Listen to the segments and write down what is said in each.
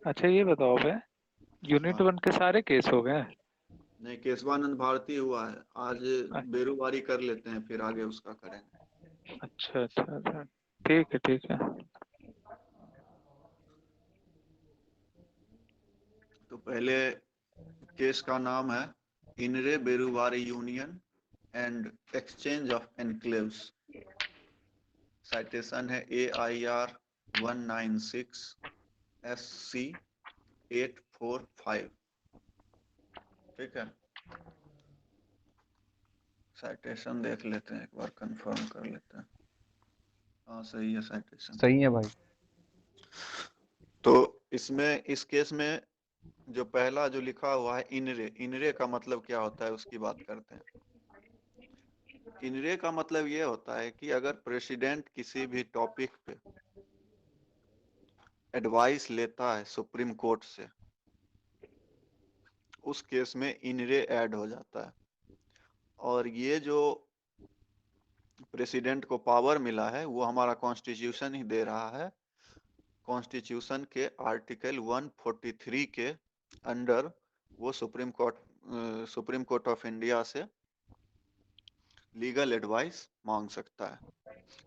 अच्छा ये बताओ बे, यूनिट हाँ, 1 के सारे केस हो गए? नहीं केशवानंद भारती हुआ है आज। अ- बेरुवारी कर लेते हैं फिर आगे उसका करेंगे। अच्छा अच्छा अच्छा, ठीक है ठीक है। तो पहले केस का नाम है in re Beruvari union and exchange of enclaves. Citation है AIR 196 SC 845। ठीक है, साइटेशन देख लेते हैं, एक बार कंफर्म कर लेते हैं। हाँ सही है साइटेशन। सही है भाई। तो इसमें इस केस में जो पहला जो लिखा हुआ है इनरे, इनरे का मतलब क्या होता है उसकी बात करते हैं। इनरे का मतलब ये होता है कि अगर प्रेसिडेंट किसी भी टॉपिक पे एडवाइस लेता है सुप्रीम कोर्ट से, उस केस में इनरे ऐड हो जाता है। और ये जो प्रेसिडेंट को पावर मिला है वो हमारा कॉन्स्टिट्यूशन ही दे रहा है। कॉन्स्टिट्यूशन के आर्टिकल 143 के अंडर वो सुप्रीम कोर्ट ऑफ इंडिया से लीगल एडवाइस मांग सकता है।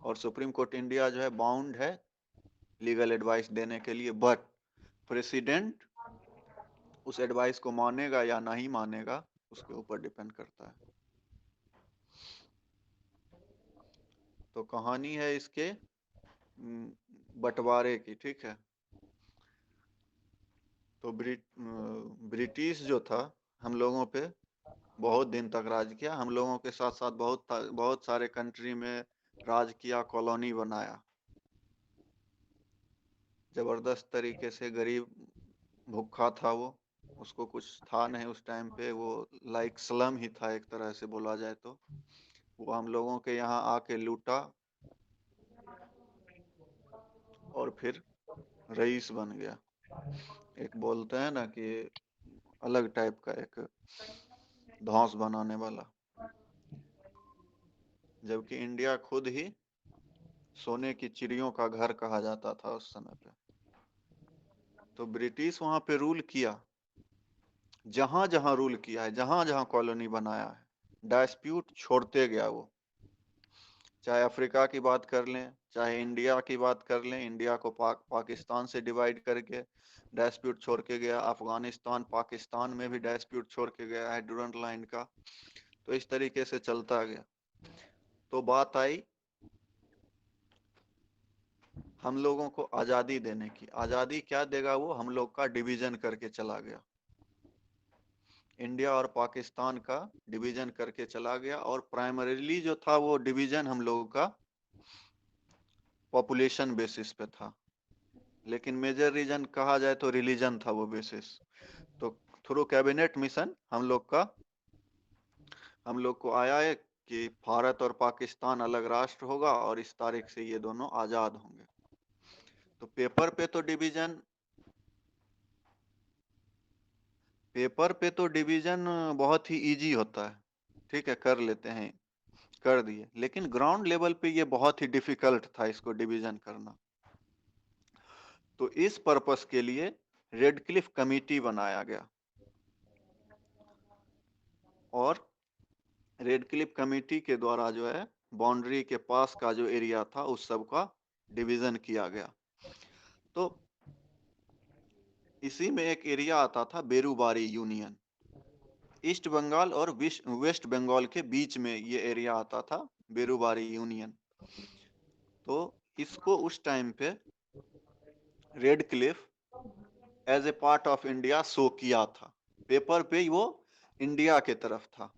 और सुप्रीम कोर्ट इंडिया जो है बाउंड है लीगल एडवाइस देने के लिए, बट प्रेसिडेंट उस एडवाइस को मानेगा या नहीं मानेगा उसके ऊपर डिपेंड करता है। तो कहानी है इसके बंटवारे की। ठीक है, तो ब्रिटिश जो था हम लोगों पे बहुत दिन तक राज किया, हम लोगों के साथ साथ बहुत सारे कंट्री में राज किया, कॉलोनी बनाया। जबरदस्त तरीके से गरीब भूखा था वो, उसको कुछ था नहीं उस टाइम पे, वो लाइक स्लम ही था एक तरह से बोला जाए तो। वो हम लोगों के यहाँ आके लूटा और फिर रईस बन गया। एक बोलते हैं ना कि अलग टाइप का एक धौंस बनाने वाला, जबकि इंडिया खुद ही सोने की चिड़ियों का घर कहा जाता था उस समय पे। तो ब्रिटिश वहां पे रूल किया, जहां जहां रूल किया है, जहां जहां कॉलोनी बनाया है, डिस्प्यूट छोड़ते गया वो। चाहे अफ्रीका की बात कर लें, चाहे इंडिया की बात कर लें, इंडिया को पाकिस्तान से डिवाइड करके डिस्प्यूट छोड़ के गया, अफगानिस्तान पाकिस्तान में भी डिस्प्यूट छोड़ के गया है डूरंट लाइन का। तो इस तरीके से चलता गया। तो बात आई हम लोगों को आजादी देने की। आजादी क्या देगा वो, हम लोग का डिवीजन करके चला गया, इंडिया और पाकिस्तान का डिवीजन करके चला गया। और प्राइमरीली जो था वो डिवीजन हम लोगों का पॉपुलेशन बेसिस पे था, लेकिन मेजर रीजन कहा जाए तो रिलीजन था वो बेसिस। तो थ्रू कैबिनेट मिशन हम लोग को आया है कि भारत और पाकिस्तान अलग राष्ट्र होगा और इस तारीख से ये दोनों आजाद होंगे। तो पेपर पे तो डिवीजन बहुत ही इजी होता है, ठीक है कर लेते हैं, कर दिए। लेकिन ग्राउंड लेवल पे ये बहुत ही डिफिकल्ट था इसको डिवीजन करना। तो इस पर्पस के लिए रेड क्लिफ कमेटी बनाया गया, और रेड क्लिफ कमेटी के द्वारा जो है बाउंड्री के पास का जो एरिया था उस सब का डिवीजन किया गया। तो इसी में एक एरिया आता था बेरुबारी यूनियन। ईस्ट बंगाल और वेस्ट बंगाल के बीच में ये एरिया आता था बेरुबारी यूनियन। तो इसको उस टाइम पे Radcliffe as a part of India show किया था, पेपर पे वो इंडिया के तरफ था।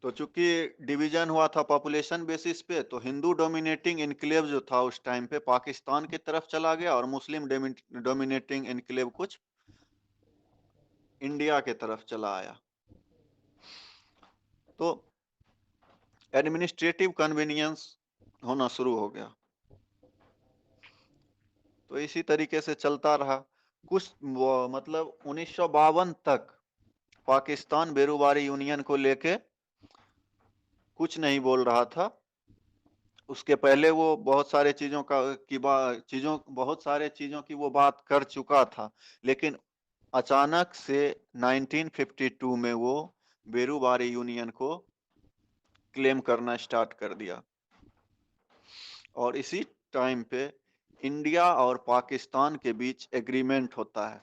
तो चूंकि डिवीजन हुआ था पॉपुलेशन बेसिस पे, तो हिंदू डोमिनेटिंग इनक्लेव जो था उस टाइम पे पाकिस्तान की तरफ चला गया, और मुस्लिम डोमिनेटिंग इनक्लेव कुछ इंडिया के तरफ चला आया। तो एडमिनिस्ट्रेटिव कन्वीनियंस होना शुरू हो गया। तो इसी तरीके से चलता रहा कुछ मतलब 1952 तक पाकिस्तान बेरुबारी यूनियन को लेके कुछ नहीं बोल रहा था, उसके पहले वो बहुत सारे चीजों की वो बात कर चुका था, लेकिन अचानक से 1952 में वो बेरूबारी यूनियन को क्लेम करना स्टार्ट कर दिया। और इसी टाइम पे इंडिया और पाकिस्तान के बीच एग्रीमेंट होता है।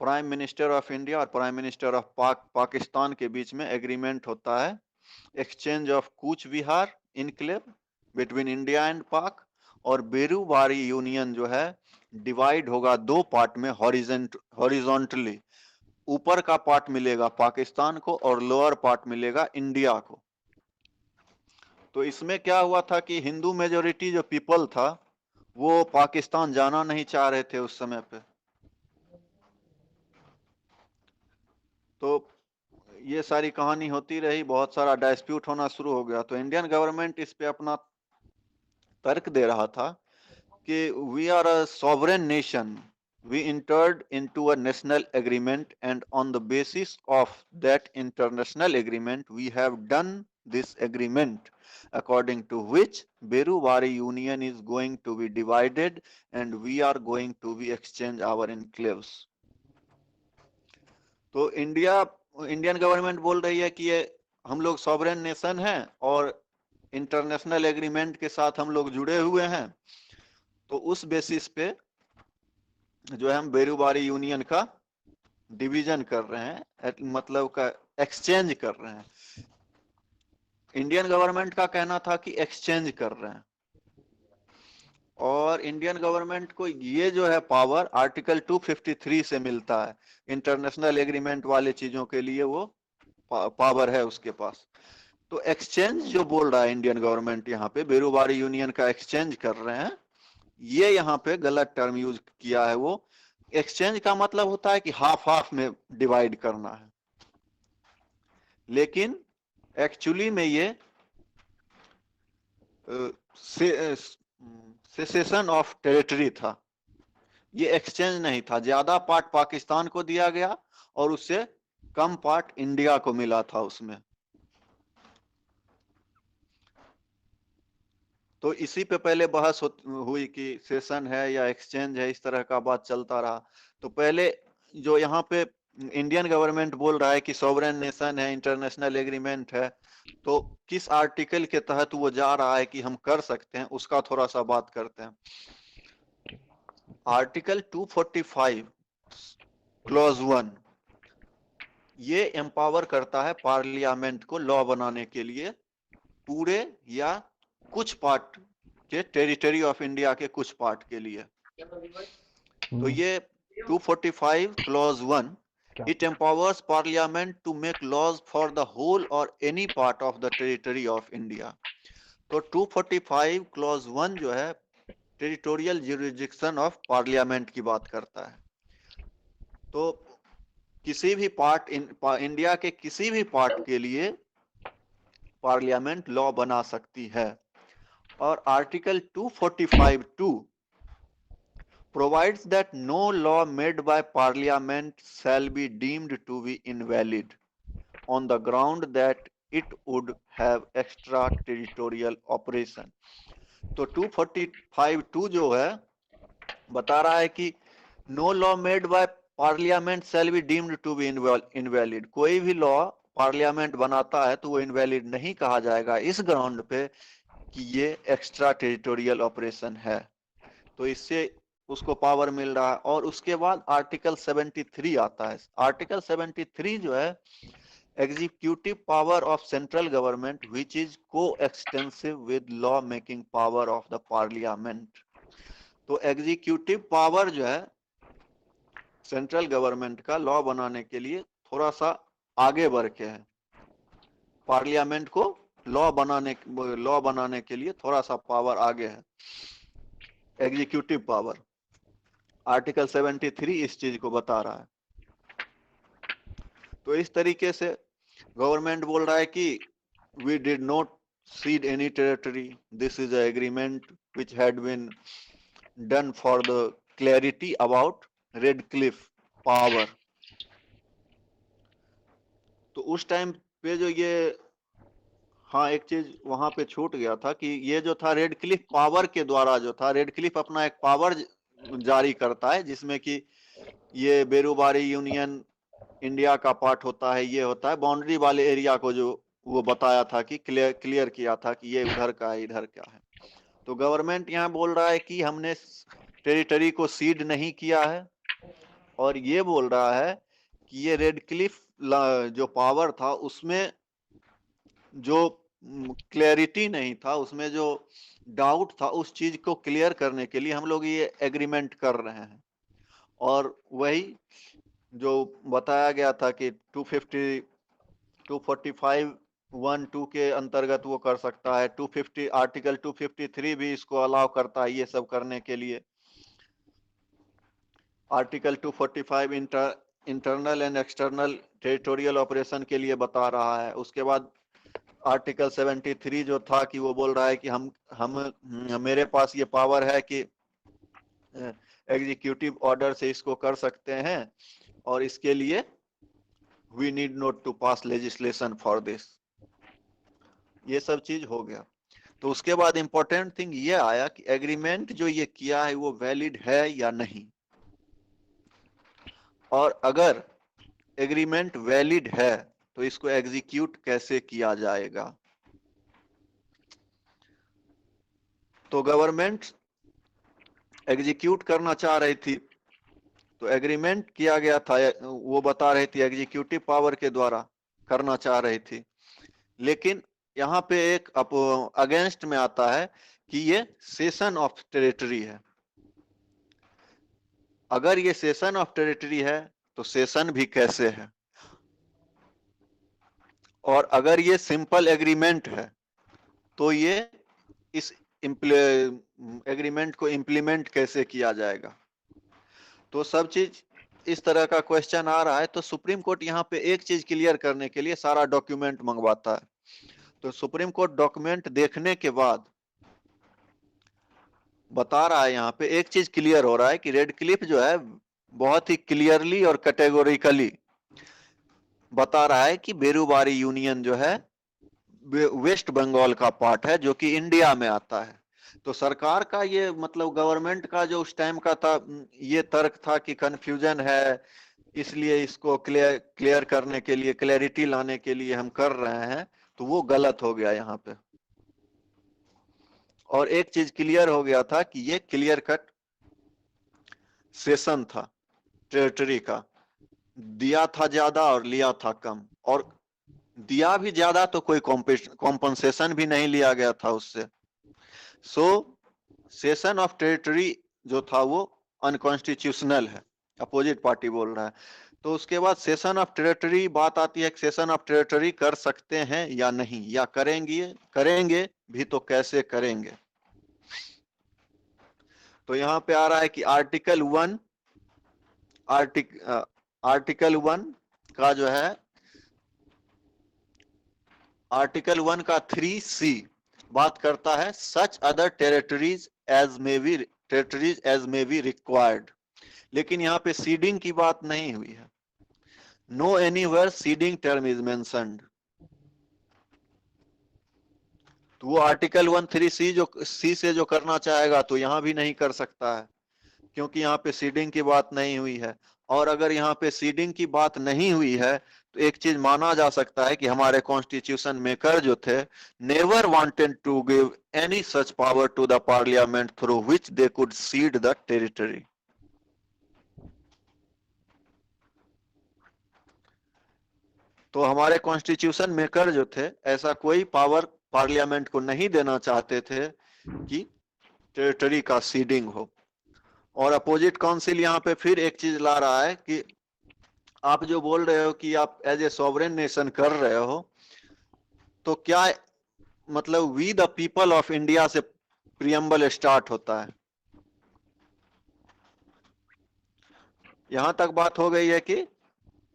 प्राइम मिनिस्टर ऑफ इंडिया और प्राइम मिनिस्टर ऑफ पाकिस्तान के बीच में एग्रीमेंट होता है, exchange of Cooch Behar enclave between India and पाक। और बेरूबारी यूनियन जो है डिवाइड होगा दो पार्ट में हॉरिजॉन्टली। ऊपर का पार्ट मिलेगा पाकिस्तान को और लोअर पार्ट मिलेगा इंडिया को। तो इसमें क्या हुआ था कि हिंदू मेजोरिटी जो पीपल था वो पाकिस्तान जाना नहीं चाह रहे थे उस समय पे। तो ये सारी कहानी होती रही, बहुत सारा डिस्प्यूट होना शुरू हो गया। तो इंडियन गवर्नमेंट इस पे अपना तर्क दे रहा था कि we are a sovereign nation, we entered into a national agreement and on the basis of that international agreement we have done this agreement according to which Berubari Union is going to be divided and we are going to be exchange our enclaves. तो Indian government बोल रही है कि ये हम लोग sovereign nation हैं और इंटरनेशनल एग्रीमेंट के साथ हम लोग जुड़े हुए हैं। तो उस बेसिस पे जो है हम बेरूबारी यूनियन का डिवीजन कर रहे हैं, मतलब का एक्सचेंज कर रहे हैं। इंडियन गवर्नमेंट का कहना था कि एक्सचेंज कर रहे हैं, और इंडियन गवर्नमेंट को ये जो है पावर आर्टिकल 253 से मिलता है। इंटरनेशनल एग्रीमेंट वाले चीजों के लिए वो पावर है उसके पास। तो एक्सचेंज जो बोल रहा है इंडियन गवर्नमेंट यहाँ पे बेरूबारी यूनियन का एक्सचेंज कर रहे हैं, ये यहाँ पे गलत टर्म यूज किया है। वो एक्सचेंज का मतलब होता है कि हाफ हाफ में डिवाइड करना है, लेकिन एक्चुअली में ये सेसेशन ऑफ टेरिटरी था। ये एक्सचेंज नहीं था, ज्यादा पार्ट पाकिस्तान को दिया गया और उससे कम पार्ट इंडिया को मिला था उसमें। तो इसी पे पहले बहस हुई कि सेशन है या एक्सचेंज है, इस तरह का बात चलता रहा। तो पहले जो यहाँ पे इंडियन गवर्नमेंट बोल रहा है कि सॉवरेन नेशन है, इंटरनेशनल एग्रीमेंट है, तो किस आर्टिकल के तहत वो जा रहा है कि हम कर सकते हैं, उसका थोड़ा सा बात करते हैं। आर्टिकल 245 क्लॉज 1 ये एम्पावर करता है पार्लियामेंट को लॉ बनाने के लिए पूरे या कुछ पार्ट के टेरिटरी ऑफ इंडिया के कुछ पार्ट के लिए। तो ये 245 clause 1 it empowers parliament to make laws for the whole or any part of the territory of India. तो 245 क्लॉज 1 जो है टेरिटोरियल ज्यूरिसडिक्शन ऑफ पार्लियामेंट की बात करता है। तो किसी भी पार्ट इंडिया के किसी भी पार्ट के लिए पार्लियामेंट लॉ बना सकती है। और article 245(2) provides that no law made by parliament shall be deemed to be invalid on the ground that it would have extraterritorial operation. तो 245(2) जो है बता रहा है कि no law made by parliament shall be deemed to be invalid. कोई भी law parliament बनाता है तो वो इनवैलिड नहीं कहा जाएगा इस ग्राउंड पे कि ये एक्स्ट्रा टेरिटोरियल ऑपरेशन है। तो इससे उसको पावर मिल रहा है। और उसके बाद आर्टिकल 73 आता है। आर्टिकल 73 जो है executive power of central government which is coextensive with law making power of the parliament. तो एग्जीक्यूटिव पावर जो है सेंट्रल गवर्नमेंट का लॉ बनाने के लिए थोड़ा सा आगे बढ़ के है। पार्लियामेंट को लॉ बनाने के लिए थोड़ा सा पावर आगे है, एग्जीक्यूटिव पावर। आर्टिकल 73 इस चीज को बता रहा है। तो इस तरीके से गवर्नमेंट बोल रहा है कि we did not cede any territory, this is an agreement which had been done for the clarity about Redcliffe power. तो उस टाइम पे जो ये हाँ, एक चीज वहां पे छूट गया था कि ये जो था रेड क्लिफ पावर के द्वारा जो था, रेड क्लिफ अपना एक पावर जारी करता है जिसमें कि ये बेरूबारी यूनियन इंडिया का पार्ट होता है, ये होता है बाउंड्री वाले एरिया को जो वो बताया था कि क्लियर किया था कि ये उधर का है, इधर क्या है। तो गवर्नमेंट यहाँ बोल रहा है कि हमने टेरिटरी को सीड नहीं किया है, और ये बोल रहा है कि ये रेड क्लिफ जो पावर था उसमें जो क्लैरिटी नहीं था, उसमें जो डाउट था, उस चीज को क्लियर करने के लिए हम लोग ये एग्रीमेंट कर रहे हैं। और वही जो बताया गया था कि 250 245 1-2 के अंतर्गत वो कर सकता है, 250 आर्टिकल 253 भी इसको अलाउ करता है ये सब करने के लिए। Article 245 internal and external territorial operation के लिए बता रहा है। उसके बाद आर्टिकल 73 जो था कि वो बोल रहा है कि हम मेरे पास ये पावर है कि एग्जीक्यूटिव ऑर्डर से इसको कर सकते हैं, और इसके लिए we need not to pass legislation for this. ये सब चीज हो गया। तो उसके बाद इंपॉर्टेंट थिंग ये आया कि एग्रीमेंट जो ये किया है वो वैलिड है या नहीं, और अगर एग्रीमेंट वैलिड है तो इसको एग्जीक्यूट कैसे किया जाएगा। तो गवर्नमेंट एग्जीक्यूट करना चाह रही थी, तो एग्रीमेंट किया गया था, वो बता रही थी एग्जीक्यूटिव पावर के द्वारा करना चाह रही थी। लेकिन यहाँ पे एक अगेंस्ट में आता है कि ये सेशन ऑफ टेरिटरी है। अगर ये सेशन ऑफ टेरिटरी है तो सेशन भी कैसे है, और अगर ये सिंपल एग्रीमेंट है तो ये इस एग्रीमेंट को इम्प्लीमेंट कैसे किया जाएगा। तो सब चीज इस तरह का क्वेश्चन आ रहा है। तो सुप्रीम कोर्ट यहाँ पे एक चीज क्लियर करने के लिए सारा डॉक्यूमेंट मंगवाता है। तो सुप्रीम कोर्ट डॉक्यूमेंट देखने के बाद बता रहा है, यहाँ पे एक चीज क्लियर हो रहा है कि रेड क्लिफ जो है बहुत ही क्लियरली और कैटेगोरिकली बता रहा है कि बेरूबारी यूनियन जो है वेस्ट बंगाल का पार्ट है, जो कि इंडिया में आता है। तो सरकार का ये मतलब गवर्नमेंट का जो उस टाइम का था ये तर्क था कि कंफ्यूजन है, इसलिए इसको क्लियर करने के लिए, क्लैरिटी लाने के लिए हम कर रहे हैं, तो वो गलत हो गया यहाँ पे। और एक चीज क्लियर हो गया था कि ये क्लियर कट सेशन था टेरिटरी का, दिया था ज्यादा और लिया था कम, और दिया भी ज्यादा तो कोई कॉम्पनसेशन भी नहीं लिया गया था उससे। सो सेशन ऑफ टेरिटरी जो था वो अनकॉन्स्टिट्यूशनल है, अपोजिट पार्टी बोल रहा है। तो उसके बाद सेशन ऑफ टेरिटरी बात आती है, सेशन ऑफ टेरिटरी कर सकते हैं या नहीं, या करेंगे भी तो कैसे करेंगे। तो यहाँ पे आ रहा है कि आर्टिकल 1 का जो है, आर्टिकल 1 का 3C बात करता है such other territories as may be required. लेकिन यहाँ पे सीडिंग की बात नहीं हुई है। No anywhere ceding term is mentioned. तो वो आर्टिकल 1 3C जो सी से जो करना चाहेगा तो यहाँ भी नहीं कर सकता है, क्योंकि यहाँ पे सीडिंग की बात नहीं हुई है। और अगर यहाँ पे सीडिंग की बात नहीं हुई है तो एक चीज माना जा सकता है कि हमारे कॉन्स्टिट्यूशन मेकर जो थे never wanted to give any such power to the parliament through which they could cede the territory. तो हमारे कॉन्स्टिट्यूशन मेकर जो थे ऐसा कोई पावर पार्लियामेंट को नहीं देना चाहते थे कि टेरिटरी का सीडिंग हो। और अपोजिट काउंसिल यहाँ पे फिर एक चीज ला रहा है कि आप जो बोल रहे हो कि आप एज ए सॉवरेन नेशन कर रहे हो, तो क्या मतलब we the people of India से प्रियम्बल स्टार्ट होता है। यहां तक बात हो गई है कि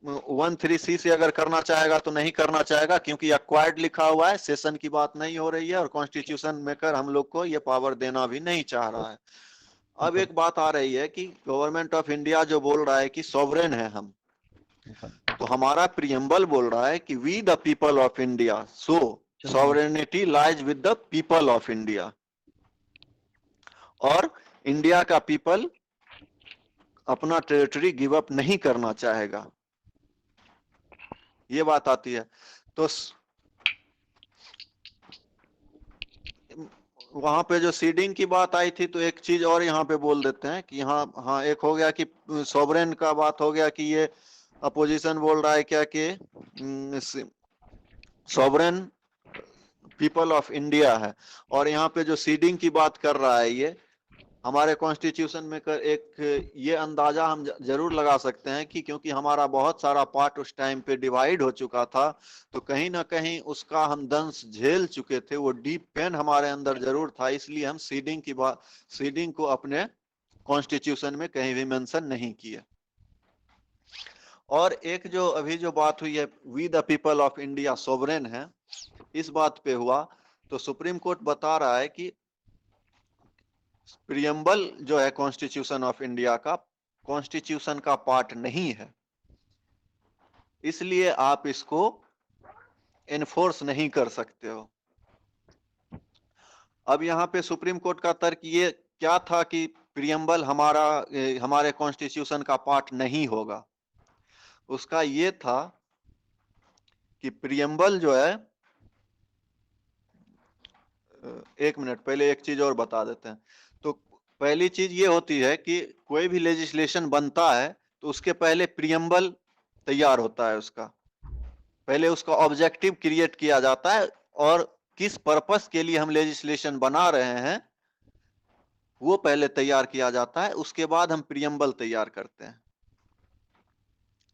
1 3C से अगर करना चाहेगा तो नहीं करना चाहेगा, क्योंकि एक्वायर्ड लिखा हुआ है, सेशन की बात नहीं हो रही है, और कॉन्स्टिट्यूशन मेकर हम लोग को ये पावर देना भी नहीं चाह रहा है। अब एक बात आ रही है कि गवर्नमेंट ऑफ इंडिया जो बोल रहा है कि सॉवरेन है हम, तो हमारा प्रियम्बल बोल रहा है कि we the people of India, so sovereignty lies with the people of India, और इंडिया का पीपल अपना टेरिटरी गिव अप नहीं करना चाहेगा, ये बात आती है। तो वहां पे जो सीडिंग की बात आई थी, तो एक चीज और यहाँ पे बोल देते हैं कि हाँ, एक हो गया कि सॉवरेन का बात हो गया कि ये अपोजिशन बोल रहा है क्या कि सॉवरेन पीपल ऑफ इंडिया है, और यहाँ पे जो सीडिंग की बात कर रहा है, ये हमारे कॉन्स्टिट्यूशन में एक ये अंदाजा हम जरूर लगा सकते हैं कि क्योंकि हमारा बहुत सारा पार्ट उस टाइम पे डिवाइड हो चुका था, तो कहीं ना कहीं उसका हम दंश झेल चुके थे, वो डीप पेन हमारे अंदर जरूर था, इसलिए हम सीडिंग को अपने कॉन्स्टिट्यूशन में कहीं भी मेंशन नहीं किए। और एक जो अभी जो बात हुई है, we the people of India sovereign है, इस बात पे हुआ, तो सुप्रीम कोर्ट बता रहा है कि प्रियम्बल जो है कॉन्स्टिट्यूशन ऑफ इंडिया का, कॉन्स्टिट्यूशन का पार्ट नहीं है, इसलिए आप इसको एनफोर्स नहीं कर सकते हो। अब यहाँ पे सुप्रीम कोर्ट का तर्क ये क्या था कि प्रियम्बल हमारे कॉन्स्टिट्यूशन का पार्ट नहीं होगा। उसका ये था कि प्रियम्बल जो है, एक मिनट पहले एक चीज और बता देते हैं। तो पहली चीज ये होती है कि कोई भी लेजिस्लेशन बनता है तो उसके पहले प्रियम्बल तैयार होता है, उसका पहले उसका ऑब्जेक्टिव क्रिएट किया जाता है, और किस पर्पस के लिए हम लेजिस्लेशन बना रहे हैं वो पहले तैयार किया जाता है, उसके बाद हम प्रियम्बल तैयार करते हैं।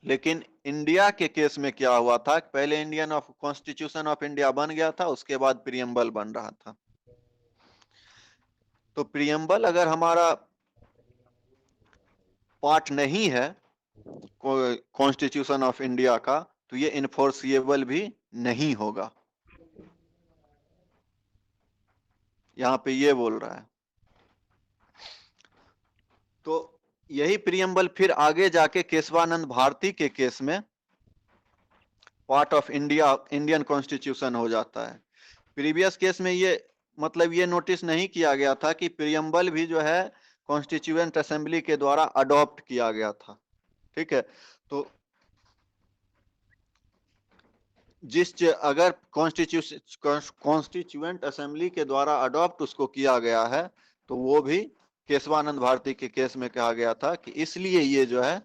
लेकिन इंडिया के केस में क्या हुआ था, पहले इंडियन कॉन्स्टिट्यूशन ऑफ इंडिया बन गया था, उसके बाद प्रियम्बल बन रहा था। तो प्रियम्बल अगर हमारा पार्ट नहीं है कॉन्स्टिट्यूशन ऑफ इंडिया का, तो ये इन्फोर्सिएबल भी नहीं होगा, यहां पे ये बोल रहा है। तो यही प्रियम्बल फिर आगे जाके केशवानंद भारती के केस में पार्ट ऑफ इंडियन कॉन्स्टिट्यूशन हो जाता है। प्रीवियस केस में ये मतलब ये नोटिस नहीं किया गया था कि प्रियम्बल भी जो है कॉन्स्टिट्यूएंट असेंबली के द्वारा अडॉप्ट किया गया था, ठीक है। तो अगर कॉन्स्टिट्यूएंट असेंबली के द्वारा अडॉप्ट उसको किया गया है, तो वो भी केशवानंद भारती के केस में कहा गया था कि इसलिए ये जो है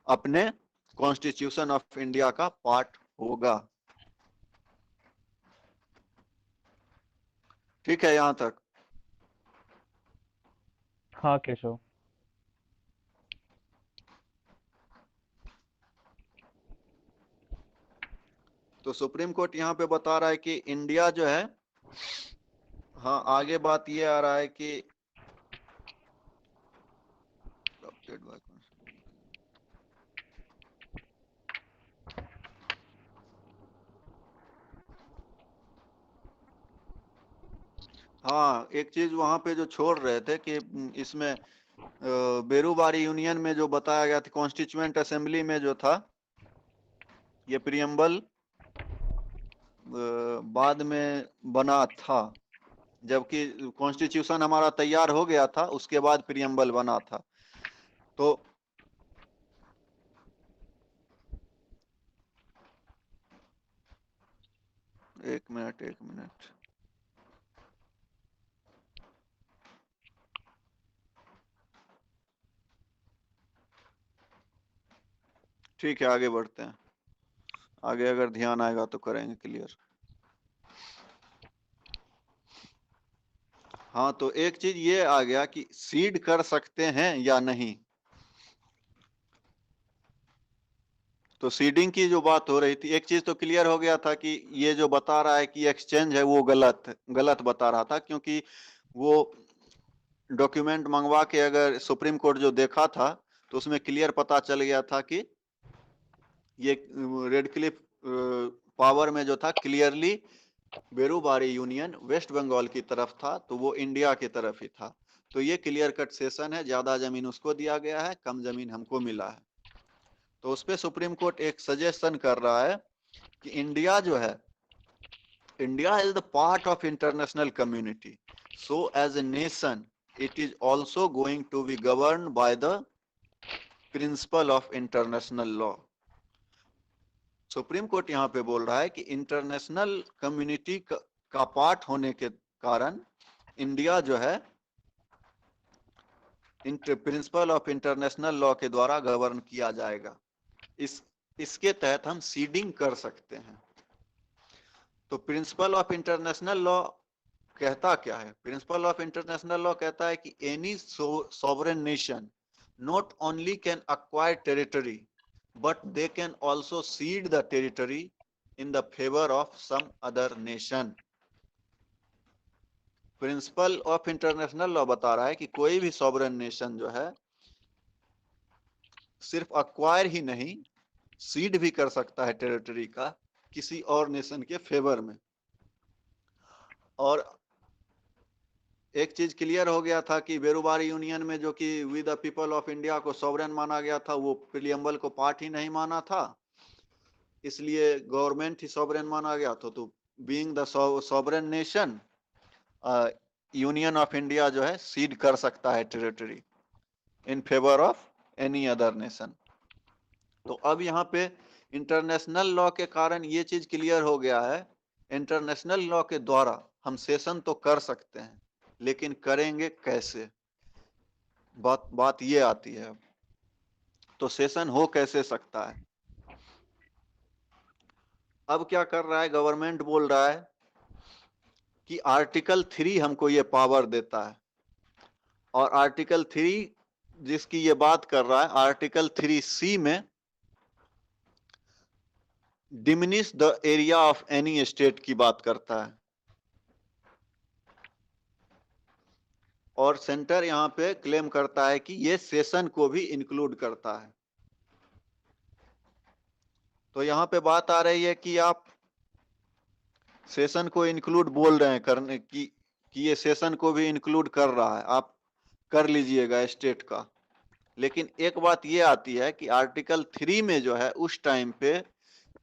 अपने कॉन्स्टिट्यूशन ऑफ इंडिया का पार्ट होगा। ठीक है यहां तक? हाँ केशव। तो सुप्रीम कोर्ट यहाँ पे बता रहा है कि इंडिया जो है, हाँ आगे बात ये आ रहा है कि हाँ एक चीज वहां पे जो छोड़ रहे थे कि इसमें बेरूबारी यूनियन में जो बताया गया था कॉन्स्टिट्यूएंट असेंबली में जो था, ये प्रियम्बल बाद में बना था, जबकि कॉन्स्टिट्यूशन हमारा तैयार हो गया था, उसके बाद प्रियम्बल बना था। तो एक मिनट ठीक है, आगे बढ़ते हैं, आगे अगर ध्यान आएगा तो करेंगे क्लियर। हाँ तो एक चीज ये आ गया कि सीड कर सकते हैं या नहीं। तो सीडिंग की जो बात हो रही थी, एक चीज तो क्लियर हो गया था कि ये जो बता रहा है कि एक्सचेंज है वो गलत बता रहा था, क्योंकि वो डॉक्यूमेंट मंगवा के अगर सुप्रीम कोर्ट जो देखा था तो उसमें क्लियर पता चल गया था कि ये रेड क्लिफ पावर में जो था clearly Berubari union West Bengal की तरफ था, तो वो इंडिया की तरफ ही था। तो ये क्लियर कट सेशन है, ज्यादा जमीन उसको दिया गया है, कम जमीन हमको मिला है। तो उस पर सुप्रीम कोर्ट एक सजेशन कर रहा है कि इंडिया जो है India is the part of international community. So as a nation, it is also going to be governed by the principle of international law. Supreme court यहाँ पे बोल रहा है कि इंटरनेशनल कम्युनिटी का पार्ट होने के कारण इंडिया जो है प्रिंसिपल ऑफ इंटरनेशनल लॉ के द्वारा गवर्न किया जाएगा। इसके तहत हम सीडिंग कर सकते हैं। तो प्रिंसिपल ऑफ इंटरनेशनल लॉ कहता क्या है? प्रिंसिपल ऑफ इंटरनेशनल लॉ कहता है कि any sovereign nation not only can acquire territory but they can also cede the territory in the favor of some other nation. Principle of international law बता रहा है कि कोई भी सॉवरेन नेशन जो है सिर्फ अक्वायर ही नहीं, सीड भी कर सकता है टेरिटरी का किसी और नेशन के फेवर में। और एक चीज क्लियर हो गया था कि बेरुबारी यूनियन में जो कि we the people of India को सॉवरेन माना गया था, वो प्रियम्बल को पार्ट ही नहीं माना था, इसलिए गवर्नमेंट ही सॉवरेन माना गया था। तो being the sovereign nation, union of India जो है सीड कर सकता है territory in favour of any other nation. तो अब यहाँ पे इंटरनेशनल लॉ के कारण ये चीज क्लियर हो गया है, इंटरनेशनल लॉ के द्वारा हम सेशन तो कर सकते हैं, लेकिन करेंगे कैसे? बात ये आती है। तो सेशन हो कैसे सकता है? अब क्या कर रहा है गवर्नमेंट? बोल रहा है कि आर्टिकल 3 हमको ये पावर देता है, और आर्टिकल 3 जिसकी ये बात कर रहा है, आर्टिकल 3C में diminish the area of any state की बात करता है। और सेंटर यहाँ पे क्लेम करता है कि ये सेशन को भी इंक्लूड करता है। तो यहाँ पे बात आ रही है कि आप सेशन को इंक्लूड बोल रहे हैं करने की, कि ये सेशन को भी इंक्लूड कर रहा है, आप कर लीजिएगा स्टेट का। लेकिन एक बात ये आती है कि आर्टिकल 3 में जो है उस टाइम पे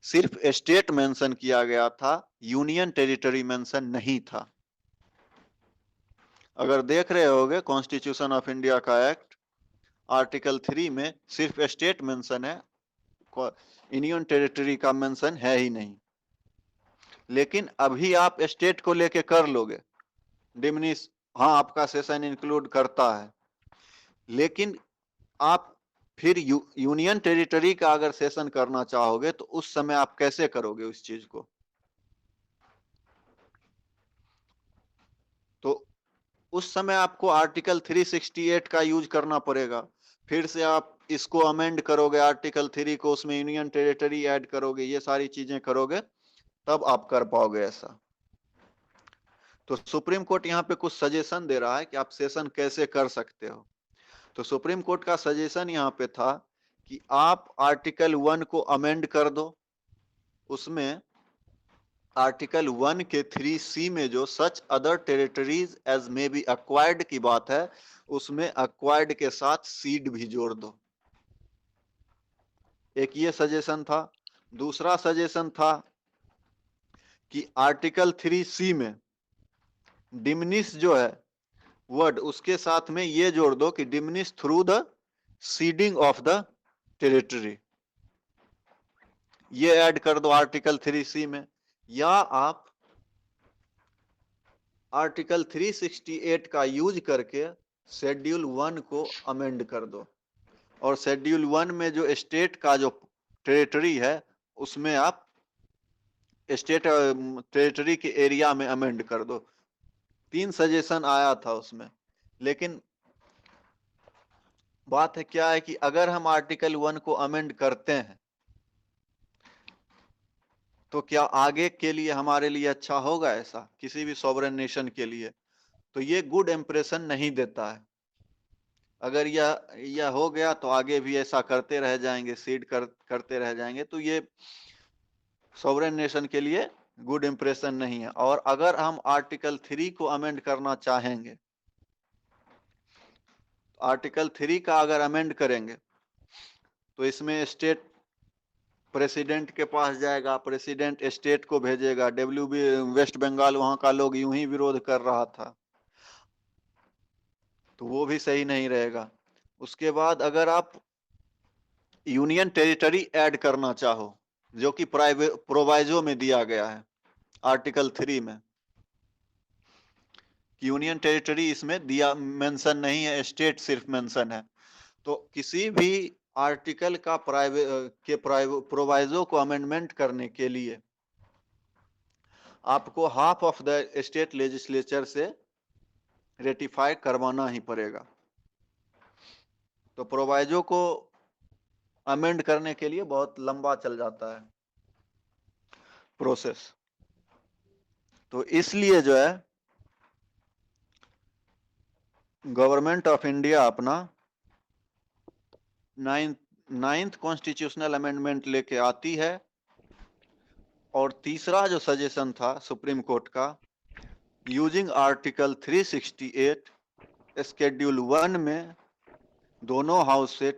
सिर्फ स्टेट मेंशन किया गया था, यूनियन टेरिटरी मेंशन नहीं था। अगर देख रहे होगे कॉन्स्टिट्यूशन ऑफ इंडिया का एक्ट, आर्टिकल 3 में सिर्फ स्टेट मेंशन है, यूनियन टेरिटरी का मेंशन है ही नहीं। लेकिन अभी आप स्टेट को लेके कर लोगे डिमिनिश, हाँ आपका सेशन इंक्लूड करता है, लेकिन आप फिर यूनियन टेरिटरी का अगर सेशन करना चाहोगे तो उस समय आप कैसे करोगे उस चीज को? तो उस समय आपको आर्टिकल 368 का यूज करना पड़ेगा। फिर से आप इसको अमेंड करोगे, आर्टिकल 3 को, उसमें यूनियन टेरिटरी ऐड करोगे, ये सारी चीजें करोगे, तब आप कर पाओगे ऐसा। तो सुप्रीम कोर्ट यहाँ पे कुछ सजेशन दे रहा है कि आप सेशन कैसे कर सकते हो। तो सुप्रीम कोर्ट का सजेशन यहाँ पे था कि आप आर्टिकल 1 को अमेंड कर दो। उसमें आर्टिकल 1 के 3C में जो such other territories as may be acquired की बात है, उसमें अक्वायर्ड के साथ सीड भी जोड़ दो। एक ये सजेशन था। दूसरा सजेशन था कि आर्टिकल 3C में डिमिनिश जो है वर्ड, उसके साथ में ये जोड़ दो कि diminish through the seeding of the territory, ये ऐड कर दो आर्टिकल 3C में। या आप आर्टिकल 368 का यूज करके शेड्यूल 1 को अमेंड कर दो, और शेड्यूल 1 में जो स्टेट का जो टेरिटरी है उसमें आप स्टेट टेरिटरी के एरिया में अमेंड कर दो। 3 सजेशन आया था उसमें। लेकिन बात है क्या है कि अगर हम आर्टिकल 1 को अमेंड करते हैं तो क्या आगे के लिए हमारे लिए अच्छा होगा? ऐसा किसी भी सॉवरेन नेशन के लिए तो ये गुड इंप्रेशन नहीं देता है। अगर यह हो गया तो आगे भी ऐसा करते रह जाएंगे, सीड करते रह जाएंगे, तो ये सॉवरेन नेशन के लिए गुड इंप्रेशन नहीं है। और अगर हम आर्टिकल 3 को अमेंड करना चाहेंगे, आर्टिकल 3 का अगर अमेंड करेंगे तो इसमें स्टेट प्रेसिडेंट के पास जाएगा, प्रेसिडेंट स्टेट को भेजेगा, WB वेस्ट बंगाल वहां का लोग यूं ही विरोध कर रहा था, तो वो भी सही नहीं रहेगा। उसके बाद अगर आप यूनियन टेरिटरी ऐड करना चाहो, जो कि प्रोवाइजो में दिया गया है आर्टिकल 3 में, यूनियन टेरिटरी इसमें दिया मेंशन नहीं है, स्टेट सिर्फ मेंशन है। तो किसी भी आर्टिकल का प्रोवाइजो को अमेंडमेंट करने के लिए आपको half of the state legislature से रेटिफाई करवाना ही पड़ेगा। तो प्रोवाइजो को अमेंड करने के लिए बहुत लंबा चल जाता है प्रोसेस। तो इसलिए जो है गवर्नमेंट ऑफ इंडिया अपना नाइन्थ कॉन्स्टिट्यूशनल अमेंडमेंट लेके आती है। और तीसरा जो सजेशन था सुप्रीम कोर्ट का, यूजिंग आर्टिकल 368 शेड्यूल 1 में दोनों हाउस से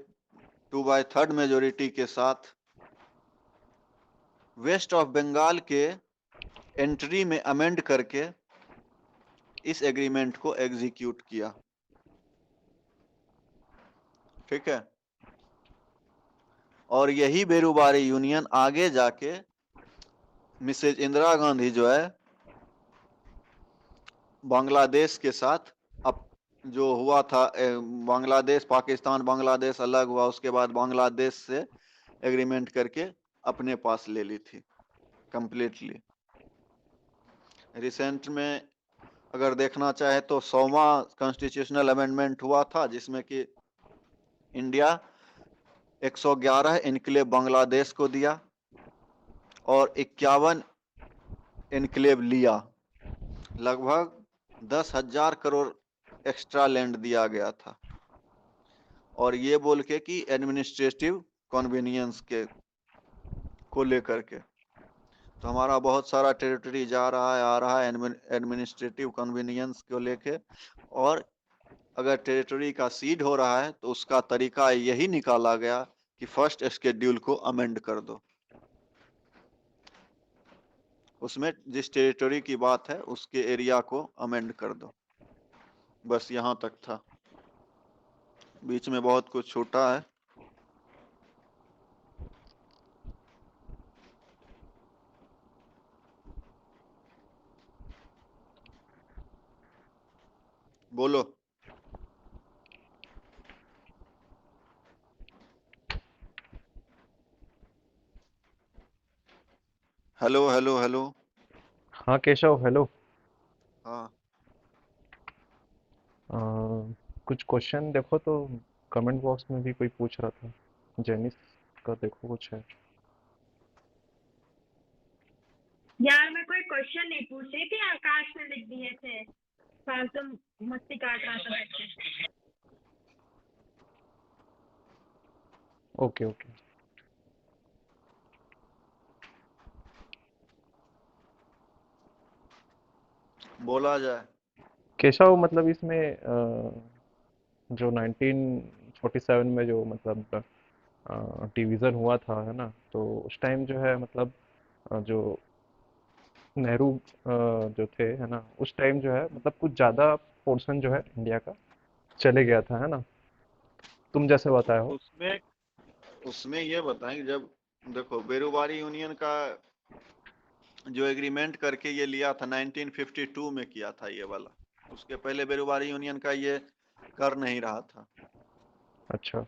2/3 मेजोरिटी के साथ वेस्ट ऑफ बंगाल के एंट्री में अमेंड करके इस एग्रीमेंट को एग्जीक्यूट किया। ठीक है। और यही बेरूबारी यूनियन आगे जाके मिसेज इंदिरा गांधी जो है बांग्लादेश के साथ अब जो हुआ था, बांग्लादेश पाकिस्तान बांग्लादेश अलग हुआ, उसके बाद बांग्लादेश से एग्रीमेंट करके अपने पास ले ली थी कंप्लीटली। रिसेंट में अगर देखना चाहे तो 100वां कॉन्स्टिट्यूशनल अमेंडमेंट हुआ था, जिसमें कि इंडिया 111 इनक्लेव बांग्लादेश को दिया और 51 इनक्लेव लिया। लगभग 10,000 करोड़ एक्स्ट्रा लैंड दिया गया था, और ये बोल के कि एडमिनिस्ट्रेटिव कन्वीनियंस के को लेकर के। तो हमारा बहुत सारा टेरिटरी जा रहा है, आ रहा है एडमिनिस्ट्रेटिव कन्वीनियंस को लेके। और अगर टेरिटरी का सीड हो रहा है तो उसका तरीका यही निकाला गया कि फर्स्ट शेड्यूल को अमेंड कर दो, उसमें जिस टेरिटरी की बात है उसके एरिया को अमेंड कर दो। बस यहां तक था, बीच में बहुत कुछ छूटा है। बोलो। Hello hello hello. हाँ केशव, हेलो। हाँ अ, कुछ क्वेश्चन देखो तो कमेंट बॉक्स में भी कोई पूछ रहा था। जेनिस का देखो कुछ है। यार मैं कोई क्वेश्चन नहीं पूछ रही थी, आकाश ने लिख दिए थे, फालतू मस्ती काट रहा था बैठ के। Okay okay. बोला जाए। केशव, मतलब इसमें जो 1947 में जो मतलब डिवीज़न हुआ था, है ना, तो उस टाइम जो है मतलब जो नेहरू जो थे, है ना, उस टाइम जो है मतलब कुछ ज़्यादा पोर्शन जो है इंडिया का चले गया था, है ना, तुम जैसे बताए हो। उसमें उसमें ये बताएं, जब देखो बेरूबारी यूनियन का जो एग्रीमेंट करके ये लिया था 1952 में किया था ये वाला, उसके पहले बेरूबारी यूनियन का ये कर नहीं रहा था अच्छा।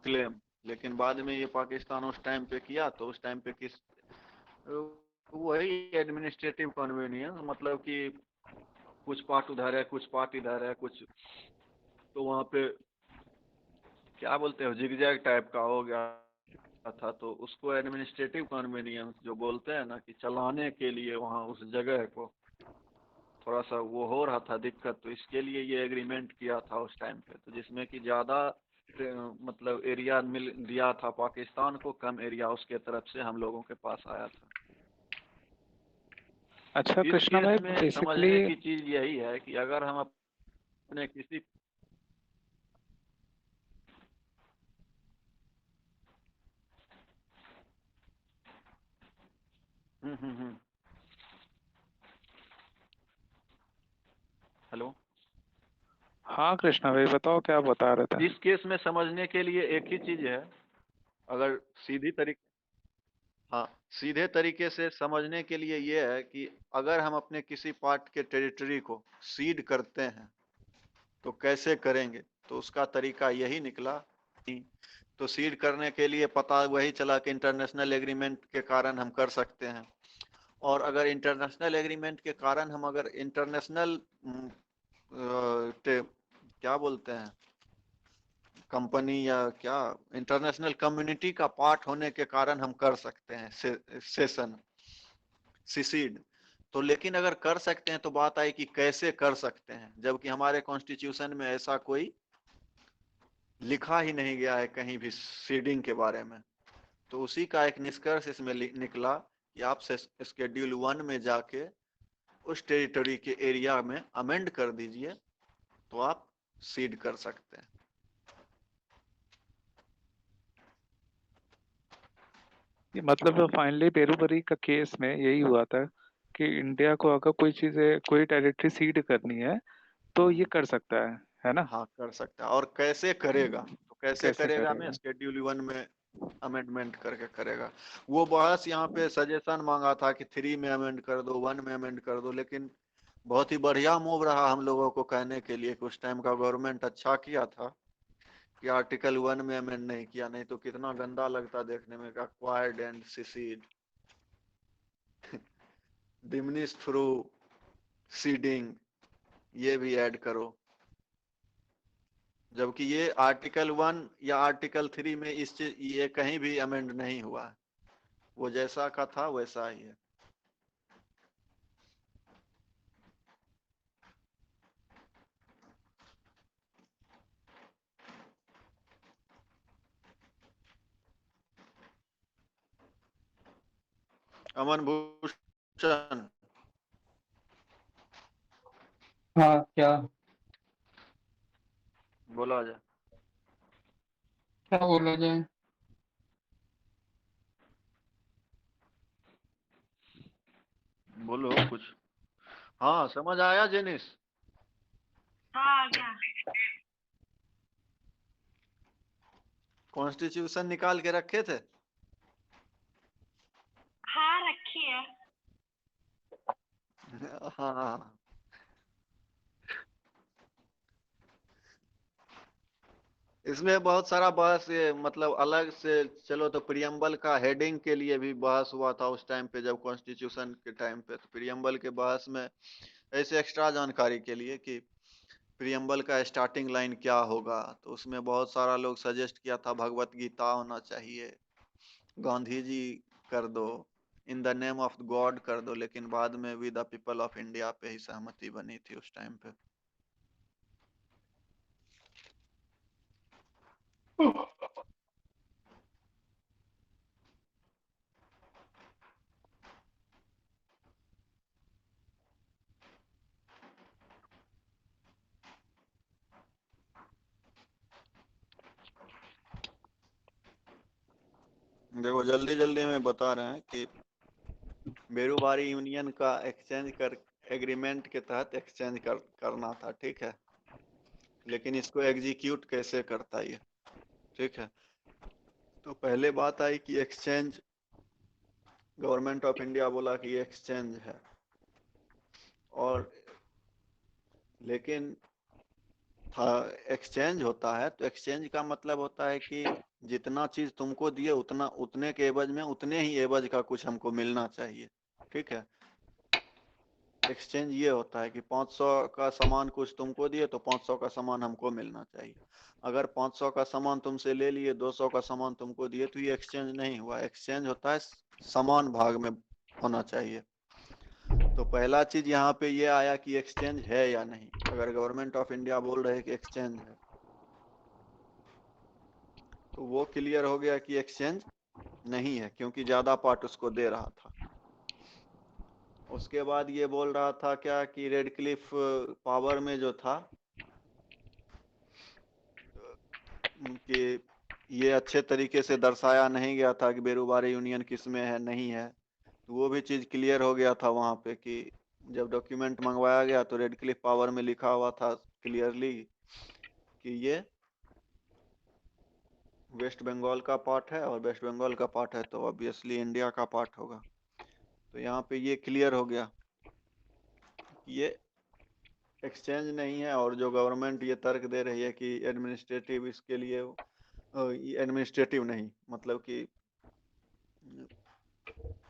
क्लेम। लेकिन बाद में ये पाकिस्तान उस टाइम पे किया, तो उस टाइम पे किस वही एडमिनिस्ट्रेटिव कन्वीनियंस, मतलब कि कुछ पार्ट उधर है, कुछ पार्ट इधर है, कुछ तो वहां पे क्या बोलते हो जिगजैग टाइप का हो गया था। तो उसको एडमिनिस्ट्रेटिव कन्वीनियंस जो बोलते हैं ना, कि चलाने के लिए वहाँ उस जगह को थोड़ा सा वो हो रहा था दिक्कत, तो इसके लिए ये एग्रीमेंट किया था उस टाइम पे। तो जिसमें कि ज़्यादा मतलब एरिया मिल दिया था पाकिस्तान को, कम एरिया उसके तरफ से हम लोगों के पास आया था। अच्छा इस कृष्णा केस भाई, में बेसिकली समझने की चीज यही है कि अगर हम अपने किसी हेलो। हाँ कृष्णा भाई बताओ क्या बता रहे थे। इस केस में समझने के लिए एक ही चीज है, अगर सीधे तरीके से समझने के लिए ये है कि अगर हम अपने किसी पार्ट के टेरिटरी को सीड करते हैं तो कैसे करेंगे, तो उसका तरीका यही निकला। तो सीड करने के लिए पता वही चला कि इंटरनेशनल एग्रीमेंट के कारण हम कर सकते हैं, और अगर इंटरनेशनल एग्रीमेंट के कारण हम अगर इंटरनेशनल क्या बोलते हैं कंपनी या क्या इंटरनेशनल कम्युनिटी का पार्ट होने के कारण हम कर सकते हैं सेशन सिसीड। तो लेकिन अगर कर सकते हैं तो बात आई कि कैसे कर सकते हैं, जबकि हमारे कॉन्स्टिट्यूशन में ऐसा कोई लिखा ही नहीं गया है कहीं भी सीडिंग के बारे में। तो उसी का एक निष्कर्ष इसमें निकला कि आप शेड्यूल 1 में जाके उस टेरिटरी के एरिया में अमेंड कर दीजिए तो आप सीड कर सकते हैं। ये मतलब फाइनली बेरूबरी का केस में यही हुआ था कि इंडिया को अगर कोई चीजें कोई टेरिटरी सीड करनी है तो ये कर सकता है ना। हाँ कर सकता है, और कैसे करेगा, तो कैसे कैसे करेगा में करेगा। शेड्यूल 1 में अमेंडमेंट करके करेगा। वो बहस यहाँ पे सजेशन मांगा था कि 3 में अमेंड कर दो, 1 में अमेंड कर दो, लेकिन बहुत ही बढ़िया मूव रहा हम लोगों को कहने के लिए कि उस टाइम का गवर्नमेंट अच्छा किया था कि आर्टिकल 1 में अमेंड नहीं किया, नहीं तो कितना गंदा लगता देखने में, acquired and secede diminish through seeding, ये भी ऐड करो, जबकि ये आर्टिकल 1 या आर्टिकल 3 में इस चीज ये कहीं भी अमेंड नहीं हुआ है, वो जैसा का था वैसा ही है। अमन भूषण, हाँ क्या बोला जाए। क्या बोला जाए। बोलो कुछ। हाँ समझ आया जेनिस। हाँ क्या। कॉन्स्टिट्यूशन निकाल के रखे थे। हाँ रखी है। हाँ इसमें बहुत सारा बहस, ये मतलब अलग से चलो, तो प्रियम्बल का हेडिंग के लिए भी बहस हुआ था उस टाइम पे जब कॉन्स्टिट्यूशन के टाइम पे, तो प्रियम्बल के बहस में ऐसे एक्स्ट्रा जानकारी के लिए कि प्रियम्बल का स्टार्टिंग लाइन क्या होगा, तो उसमें बहुत सारा लोग सजेस्ट किया था भगवत गीता होना चाहिए, गांधी जी कर दो, in the name of God कर दो, लेकिन बाद में we the people of India पे ही सहमति बनी थी उस टाइम पे। देखो जल्दी जल्दी में बता रहे हैं कि बेरूबारी यूनियन का एक्सचेंज कर एग्रीमेंट के तहत एक्सचेंज करना था, ठीक है, लेकिन इसको एग्जीक्यूट कैसे करता ये, ठीक है। तो पहले बात आई कि एक्सचेंज, गवर्नमेंट ऑफ इंडिया बोला कि ये एक्सचेंज है, और लेकिन एक्सचेंज होता है तो एक्सचेंज का मतलब होता है कि जितना चीज तुमको दिए उतना उतने के एवज में उतने ही एवज का कुछ हमको मिलना चाहिए, ठीक है। एक्सचेंज ये होता है कि 500 का सामान कुछ तुमको दिए तो 500 का सामान हमको मिलना चाहिए। अगर 500 का सामान तुमसे ले लिए, 200 का सामान तुमको दिए, तो ये एक्सचेंज नहीं हुआ। एक्सचेंज होता है समान भाग में होना चाहिए। तो पहला चीज यहाँ पे ये आया कि एक्सचेंज है या नहीं। अगर गवर्नमेंट ऑफ इंडिया बोल रहे कि एक्सचेंज है तो वो क्लियर हो गया कि एक्सचेंज नहीं है, क्योंकि ज्यादा पार्ट उसको दे रहा था। उसके बाद ये बोल रहा था क्या कि रेड क्लिफ पावर में जो था कि ये अच्छे तरीके से दर्शाया नहीं गया था कि बेरूबारी यूनियन किस में है नहीं है, तो वो भी चीज़ क्लियर हो गया था वहाँ पे कि जब डॉक्यूमेंट मंगवाया गया तो रेड क्लिफ पावर में लिखा हुआ था क्लियरली कि ये वेस्ट बंगाल का पार्ट है, और वेस्ट बंगाल का पार्ट है तो ऑब्वियसली इंडिया का पार्ट होगा। तो यहाँ पे ये क्लियर हो गया कि ये एक्सचेंज नहीं है। और जो गवर्नमेंट ये तर्क दे रही है कि एडमिनिस्ट्रेटिव, इसके लिए एडमिनिस्ट्रेटिव नहीं, मतलब कि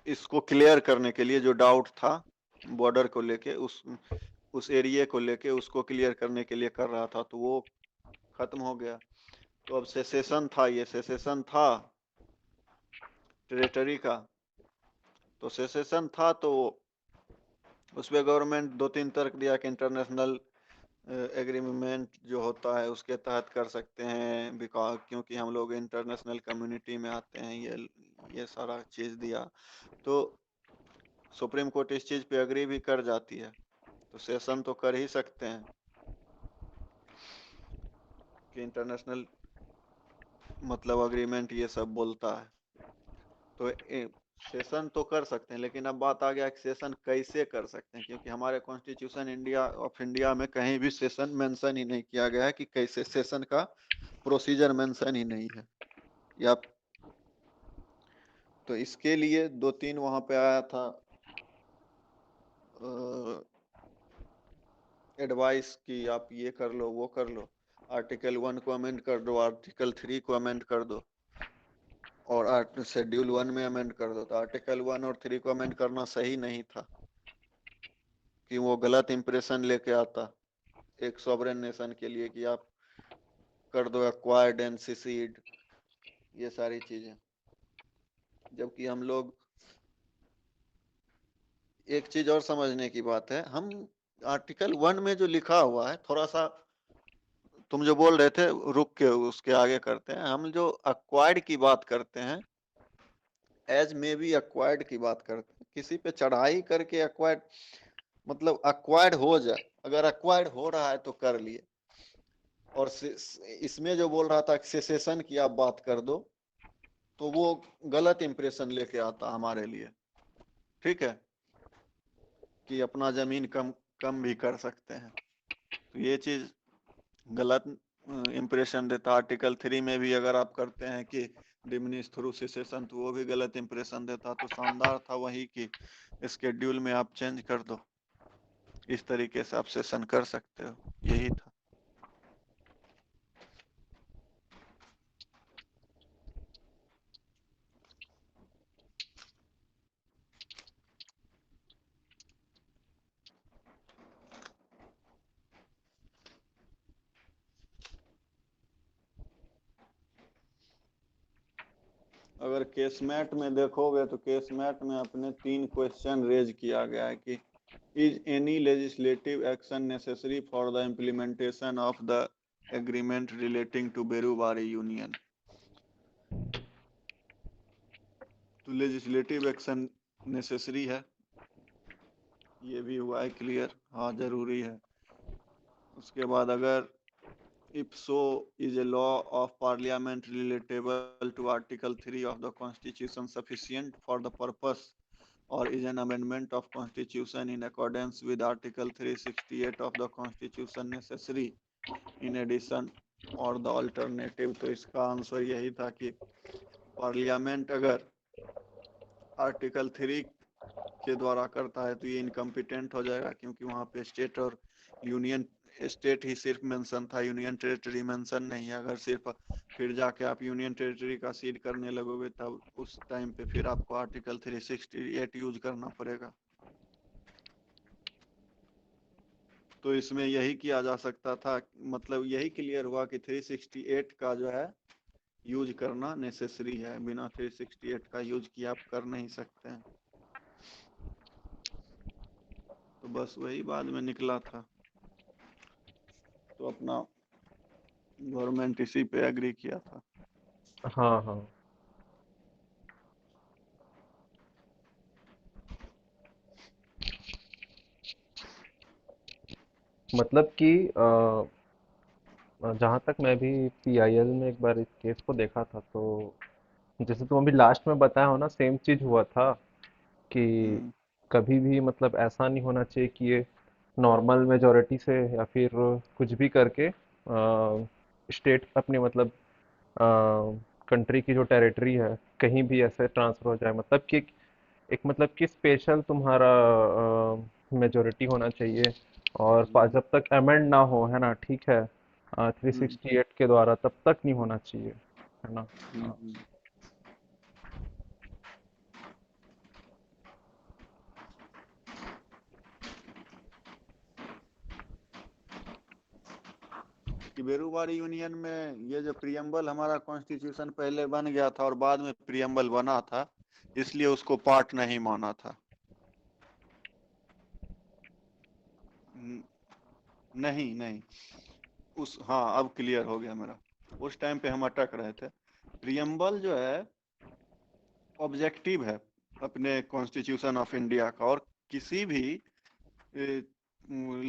इसको क्लियर करने के लिए जो डाउट था बॉर्डर को लेके, उस एरिया को लेके उसको क्लियर करने के लिए कर रहा था, तो वो खत्म हो गया। तो अब सेसेशन था, ये सेसेशन था टेरिटरी का, तो सेसेशन था तो उस पर गवर्नमेंट 2-3 तर्क दिया कि इंटरनेशनल एग्रीमेंट जो होता है उसके तहत कर सकते हैं, बिकॉज क्योंकि हम लोग इंटरनेशनल कम्युनिटी में आते हैं, ये सारा चीज़ दिया। तो सुप्रीम कोर्ट इस चीज़ पे एग्री भी कर जाती है, तो सेशन तो कर ही सकते हैं कि इंटरनेशनल मतलब अग्रीमेंट ये सब बोलता है, तो सेशन तो कर सकते हैं। लेकिन अब बात आ गया कि सेशन कैसे कर सकते हैं, क्योंकि हमारे कॉन्स्टिट्यूशन इंडिया में कहीं भी सेशन मेंशन ही नहीं किया गया है कि कैसे सेशन का प्रोसीजर मेंशन ही नहीं है। या तो इसके लिए 2-3 वहां पे आया था एडवाइस कि आप ये कर लो वो कर लो, आर्टिकल 1 को अमेंड कर दो, आर्टिकल 3 को अमेंड कर दो, और शेड्यूल 1 में अमेंड कर दो। तो आर्टिकल 1 और 3 को अमेंड करना सही नहीं था कि वो गलत इंप्रेशन लेके आता एक सॉवरेन नेशन के लिए कि आप कर दो एक्वायर्ड एंड सीसीड, ये सारी चीजें। जबकि हम लोग, एक चीज और समझने की बात है, हम आर्टिकल 1 में जो लिखा हुआ है, थोड़ा सा तुम जो बोल रहे थे रुक के उसके आगे करते हैं। हम जो एक्वायर्ड की बात करते हैं, एज मे बी एक्वायर्ड की बात करते हैं, किसी पे चढ़ाई करके एक्वायर्ड, मतलब एक्वायर्ड हो जाए, अगर एक्वायर्ड हो रहा है तो कर लिए। और इसमें जो बोल रहा था सेसेशन की आप बात कर दो, तो वो गलत इंप्रेशन लेके आता हमारे लिए, ठीक है, कि अपना जमीन कम कम भी कर सकते हैं, तो ये चीज गलत इंप्रेशन देता। आर्टिकल 3 में भी अगर आप करते हैं कि डिमिनिश थ्रू सेसेशन, तो वो भी गलत इंप्रेशन देता। तो शानदार था वही कि स्केड्यूल में आप चेंज कर दो, इस तरीके से आप सेशन कर सकते हो, यही था। अगर केसमेट में देखोगे तो केसमेट में अपने 3 क्वेश्चन रेज किया गया है कि is any legislative action necessary for the implementation of the agreement relating to Berubari union. तो लेजिस्लेटिव एक्शन नेसेसरी है, ये भी हुआ है क्लियर, हाँ जरूरी है। उसके बाद अगर if so is a law of parliament relatable to article 3 of the constitution sufficient for the purpose, or is an amendment of constitution in accordance with article 368 of the constitution necessary in addition or the alternative। तो इसका answer यही था कि parliament अगर article 3 के द्वारा करता है तो ये इनकम्पिटेंट हो जाएगा, क्योंकि वहाँ पे स्टेट और यूनियन, स्टेट ही सिर्फ मेंशन था, यूनियन टेरिटरी मेंशन नहीं है। अगर सिर्फ फिर जाके आप यूनियन टेरिटरी का सीड करने लगोगे तब उस टाइम पे फिर आपको आर्टिकल 368 यूज करना पड़ेगा। तो इसमें यही किया जा सकता था, मतलब यही क्लियर हुआ कि 368 का जो है यूज करना नेसेसरी है, बिना 368 का यूज किया आप कर नहीं सकते हैं। तो बस वही बाद में निकला था, तो अपना गवर्नमेंट इसी पे एग्री किया था। हाँ हाँ। मतलब कि जहाँ तक मैं भी पीआईएल में एक बार इस केस को देखा था, तो जैसे तुम अभी लास्ट में बताया हो ना, सेम चीज हुआ था कि हम्म, कभी भी मतलब ऐसा नहीं होना चाहिए कि ये नॉर्मल मेजॉरिटी से या फिर कुछ भी करके स्टेट अपनी मतलब कंट्री की जो टेरिटरी है कहीं भी ऐसे ट्रांसफर हो जाए, मतलब कि एक मतलब कि स्पेशल तुम्हारा मेजोरिटी होना चाहिए। और जब तक अमेंड ना हो, है ना, ठीक है, थ्री हम्म, सिक्सटी एट के द्वारा तब तक नहीं होना चाहिए, है ना। हम्म। कि बेरूबारी यूनियन में ये जो प्रियम्बल हमारा कॉन्स्टिट्यूशन पहले बन गया था और बाद में प्रियम्बल बना था, इसलिए उसको पार्ट नहीं माना था। नहीं नहीं, हाँ अब क्लियर हो गया मेरा। उस टाइम पे हम अटक रहे थे। प्रियम्बल जो है ऑब्जेक्टिव है अपने कॉन्स्टिट्यूशन ऑफ इंडिया का, और किसी भी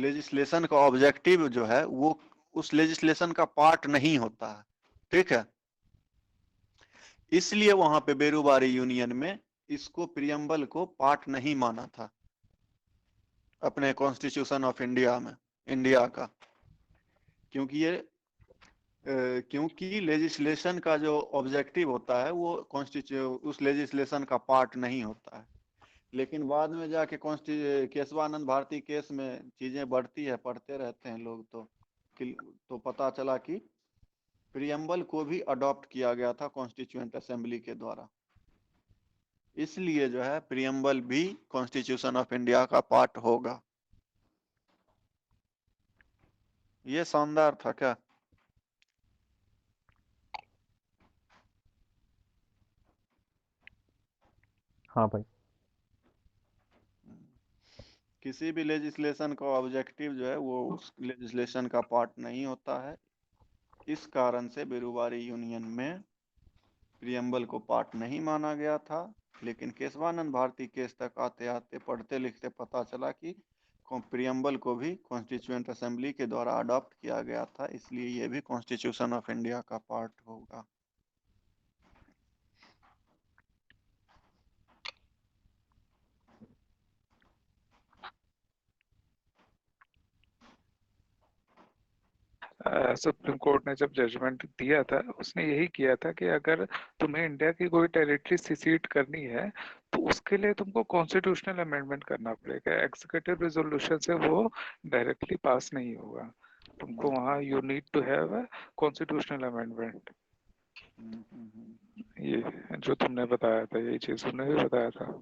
लेजिस्लेशन का ऑब्जेक्टिव जो है वो उस लेजिस्लेशन का पार्ट नहीं होता है। ठीक है, इसलिए वहां पे बेरूबारी यूनियन में इसको प्रियम्बल को पार्ट नहीं माना था अपने कॉन्स्टिट्यूशन ऑफ इंडिया में, इंडिया का। क्योंकि ये क्योंकि लेजिस्लेशन का जो ऑब्जेक्टिव होता है वो उस लेजिस्लेशन का पार्ट नहीं होता है। लेकिन बाद में जाके केशवानंद भारती केस में चीजें बढ़ती है, पढ़ते रहते हैं लोग, तो पता चला कि प्रियम्बल को भी अडॉप्ट किया गया था कॉन्स्टिट्यूएंट असेंबली के द्वारा। इसलिए जो है प्रियम्बल भी कॉन्स्टिट्यूशन ऑफ इंडिया का पार्ट होगा। ये शानदार था क्या? हाँ भाई। किसी भी लेजिस्लेशन का ऑब्जेक्टिव जो है वो उस लेजिस्लेशन का पार्ट नहीं होता है। इस कारण से बेरूबारी यूनियन में प्रियम्बल को पार्ट नहीं माना गया था। लेकिन केशवानंद भारती केस तक आते आते, पढ़ते लिखते पता चला कि प्रियम्बल को भी कॉन्स्टिट्यूएंट असेंबली के द्वारा अडॉप्ट किया गया था, इसलिए ये भी कॉन्स्टिट्यूशन ऑफ इंडिया का पार्ट होगा। सुप्रीम कोर्ट ने जब जजमेंट दिया था उसने यही किया था कि अगर तुम्हें इंडिया की कोई टेरिटरी सिसीड करनी है तो उसके लिए तुमको कॉन्स्टिट्यूशनल अमेंडमेंट करना पड़ेगा। एग्जीक्यूटिव रेजोल्यूशन से वो डायरेक्टली पास नहीं होगा। तुमको वहाँ you need to have a constitutional amendment. ये जो तुमने बताया था, यही चीज तुमने भी बताया था।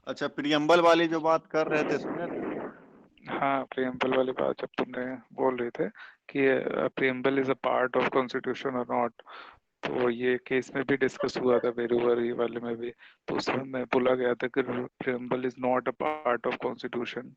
अच्छा, प्रियम्बल वाली जो बात कर रहे थे, सुने थे? हाँ, प्रियम्बल वाली बात जब तुमने बोल रहे थे कि preamble is a part of constitution और नॉट, तो ये केस में भी डिस्कस हुआ था, बेरूबारी वाले में भी। तो उसमें मैं बोला गया था कि preamble is not a part of constitution.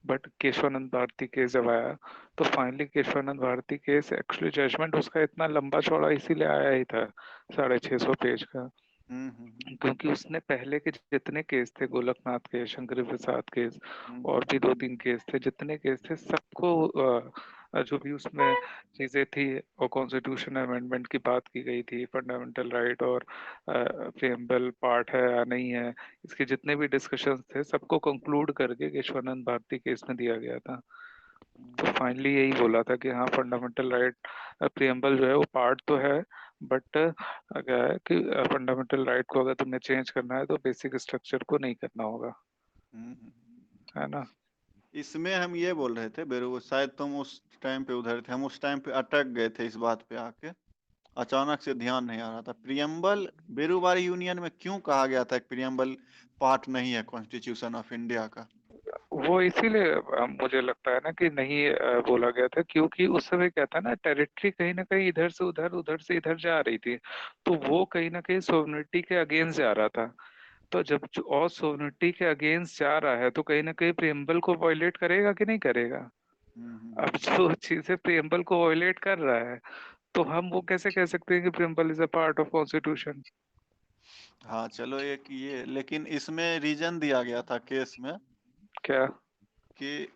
But Kesavananda Bharati case जब आया तो finally Kesavananda Bharati case actually judgement उसका इतना लंबा चौड़ा इसीलिए आया ही था, 650 पेज का। क्योंकि उसने पहले के जितने केस थे, गोलकनाथ केस, शंकर प्रसाद केस और भी 2-3 केस थे, जितने केस थे सबको जो भी उसमें चीजें थी और कॉन्स्टिट्यूशन अमेंडमेंट की बात की गई थी, फंडामेंटल राइट और प्रियम्बल पार्ट है या नहीं है, इसके जितने भी डिस्कशंस थे सबको कंक्लूड करके केशवानंद भारती केस में दिया गया था। तो फाइनली यही बोला था कि हाँ, फंडामेंटल राइट प्रियम्बल जो है वो पार्ट तो है, बट क्या है कि फंडामेंटल राइट को अगर तुम्हें चेंज करना है तो बेसिक स्ट्रक्चर को नहीं करना होगा, है ना। इसमें हम ये बोल रहे थे, बेरू शायद तुम उस टाइम पे उधर थे, हम उस टाइम पे अटक गए थे इस बात पे आके, अचानक से ध्यान नहीं आ रहा था। प्रियम्बल बेरूबारी यूनियन में क्यों कहा गया था कि प्रियम्बल पार्ट नहीं है कॉन्स्टिट्यूशन ऑफ इंडिया का? वो इसीलिए मुझे लगता है ना कि नहीं बोला गया था, क्योंकि उस समय क्या था ना, टेरिटरी कहीं ना कहीं इधर से उधर, उधर से इधर जा रही थी, तो वो कहीं ना कहीं सोवरेनिटी के अगेंस्ट जा रहा था। तो जब और सोवरेनिटी के अगेंस्ट जा रहा है तो कहीं ना कहीं प्रियम्बल को वायलेट करेगा कि नहीं करेगा। अब जो चीजें प्रियम्बल को वायलेट कर रहा है तो हम वो कैसे कह सकते हैं कि preamble is a part of constitution. हाँ चलो, एक ये, लेकिन इसमें रीजन दिया गया था केस में क्या? कि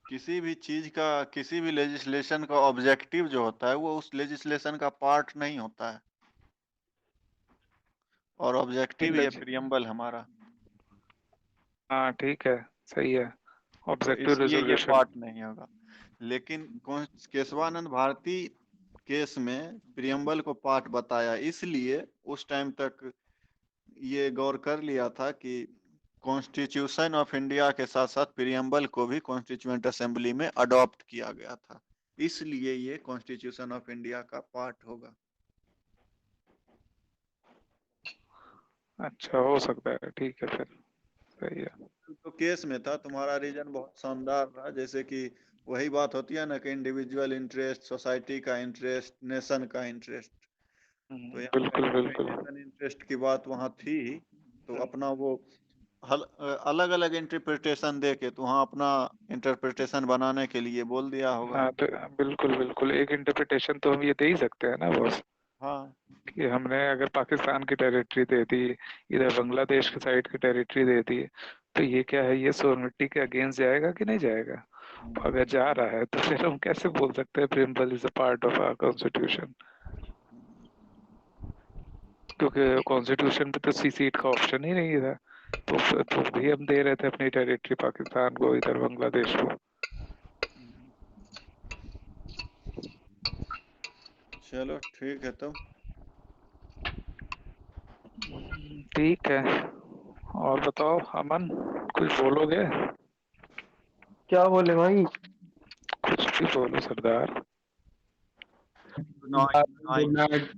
किसी भी चीज का, किसी भी लेजिस्लेशन का ऑब्जेक्टिव जो होता है वो उस लेजिस्लेशन का पार्ट नहीं होता है, और ऑब्जेक्टिव ये प्रियम्बल हमारा, हाँ ठीक है, सही है, तो ऑब्जेक्टिव इसलिए ये रेजोल्यूशन। पार्ट नहीं होगा। लेकिन केशवानंद भारती केस में प्रियम्बल को पार्ट बताया, इसलिए उस टाइम तक ये गौर कर लिया था कि कॉन्स्टिट्यूशन ऑफ इंडिया के साथ साथ प्रियम्बल को भी कॉन्स्टिट्यूएंट असेंबली में अडॉप्ट किया गया था, इसलिए ये कॉन्स्टिट्यूशन ऑफ इंडिया का पार्ट होगा। अच्छा, हो सकता है, ठीक है फिर, सही है। तो केस में था, तुम्हारा रीजन बहुत शानदार रहा, जैसे कि वही बात होती है ना कि इंडिविजुअल इंटरेस्ट, सोसाइटी का इंटरेस्ट, नेशन का इंटरेस्ट, तो यहाँ बिल्कुल बिल्कुल। नेशन इंटरेस्ट की बात वहाँ थी, तो अपना वो अलग अलग इंटरप्रिटेशन दे के तो वहाँ अपना इंटरप्रिटेशन बनाने के लिए बोल दिया होगा। हाँ तो बिल्कुल बिल्कुल, एक इंटरप्रिटेशन तो हम ये दे ही सकते हैं ना बॉस, हाँ, कि हमने अगर पाकिस्तान की टेरिटरी दे दी, इधर बांग्लादेश की साइड की टेरिटरी दे दी, तो ये क्या है, ये सोवरेनिटी के अगेंस्ट जाएगा कि नहीं जाएगा? अगर जा रहा है तो फिर हम कैसे बोल सकते हैं preamble is a part of our constitution? क्योंकि कॉन्स्टिट्यूशन पे तो सी सीट का ऑप्शन ही नहीं था, तो भी हम दे रहे थे अपनी टेरिटरी पाकिस्तान को, इधर बांग्लादेश को। चलो ठीक है, तो ठीक है, और बताओ अमन, कुछ बोलोगे? क्या बोले भाई? कुछ भी बोलो सरदार। Good night. Good night.